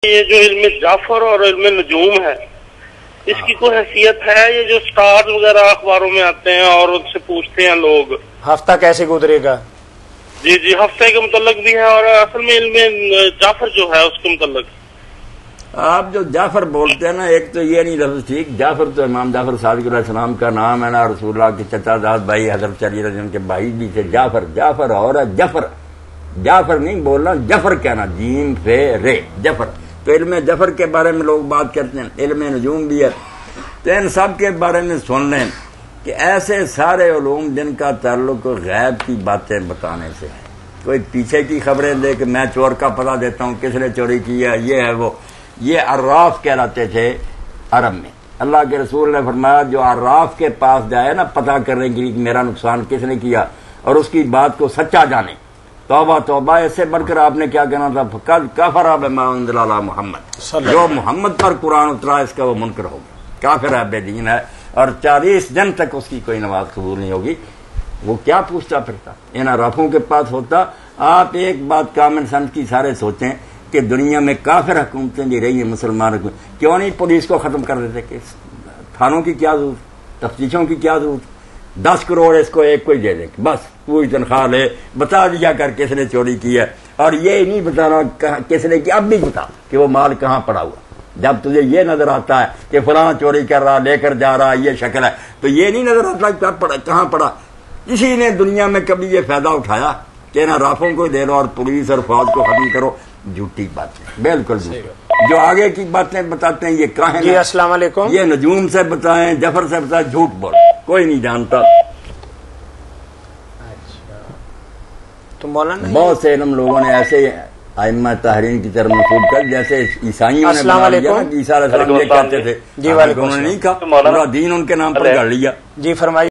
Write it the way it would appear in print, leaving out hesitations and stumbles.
یہ جو علم جعفر اور علم نجوم ہے اس کی کوئی حیثیت ہے؟ یہ جو سٹارز وغیرہ اخباروں میں آتے ہیں اور ان سے پوچھتے ہیں لوگ ہفتہ کیسے گزرے گا، جی ہفتے کے متعلق بھی ہے، اور اصل میں علم جعفر جو ہے اس کے متعلق آپ جو جعفر بولتے ہیں نا، ایک تو یہ نہیں لفظ ٹھیک، جعفر تو امام جعفر صادق علیہ السلام کا نام ہے نا، رسول اللہ کے چچا زاد بھائی حضرت علی رضی اللہ عنہ کے بھائی بھی تھے جعفر اور جعفر نہیں بولنا، جعفر کہنا، جیم فے رے جعفر۔ تو علم جعفر کے بارے میں لوگ بات کرتے ہیں، علم نجوم بھی ہے، تو ان سب کے بارے میں سن لیں کہ ایسے سارے علوم جن کا تعلق غیب کی باتیں بتانے سے ہے۔ کوئی پیچھے کی خبریں دے کہ میں چور کا پتہ دیتا ہوں، کس نے چوری کی ہے، یہ ہے وہ، یہ عراف کہلاتے تھے عرب میں۔ اللہ کے رسول نے فرمایا جو عراف کے پاس جائے نا پتہ کرنے کے لیے کہ میرا نقصان کس نے کیا اور اس کی بات کو سچا جانے، توبہ توبہ، اس سے بڑھ کر آپ نے کیا کہنا تھا، فقد کفر بما انزل علی محمد، جو محمد پر قرآن اترا اس کا وہ منکر ہوگا، کافر ہے، بے دین ہے، اور 40 دن تک اس کی کوئی نماز قبول نہیں ہوگی۔ وہ کیا پوچھتا پھرتا ان عرافوں کے پاس ہوتا۔ آپ ایک بات کامن سینس کی سارے سوچیں کہ دنیا میں کافر حکومتیں بھی رہی ہیں، مسلمان حکومت، کیوں نہیں پولیس کو ختم کر دیتے؟ کہ تھانوں کی کیا ضرورت، تفتیشوں کی کیا ضرورت؟ 10 کروڑ اس کو ایک کو ہی دے دیں، بس پوری تنخواہ لے، بتا دیا کر کس نے چوری کی ہے، اور یہ نہیں بتانا کس نے کی، اب بھی بتا کہ وہ مال کہاں پڑا ہوا۔ جب تجھے یہ نظر آتا ہے کہ فلاں چوری کر رہا، لے کر جا رہا، یہ شکل ہے، تو یہ نہیں نظر آتا کہاں پڑا۔ کسی نے دنیا میں کبھی یہ فائدہ اٹھایا کہ ان رافوں کو دے لو اور پولیس اور فوج کو ختم کرو؟ جھوٹی بات ہے، بالکل جھوٹی۔ جو آگے کی باتیں بتاتے ہیں یہ کہاں جی السلام علیکم، یہ نجوم سے بتائیں، جعفر سے بتائیں، جھوٹ بول، کوئی نہیں جانتا۔ تو مولانا بہت سے علم لوگوں نے ایسے ائمہ طاہرین کی طرف منسوب کر، جیسے عیسائیوں نے السلام بنا لیا علیکم، نا، عیسیٰ علیہ السلام یہ کہتے تھے، جی وعلیکم انہوں نے نہیں کہا، مولانا پورا دین ان کے نام پر گڑ لیا۔ جی فرمائیے۔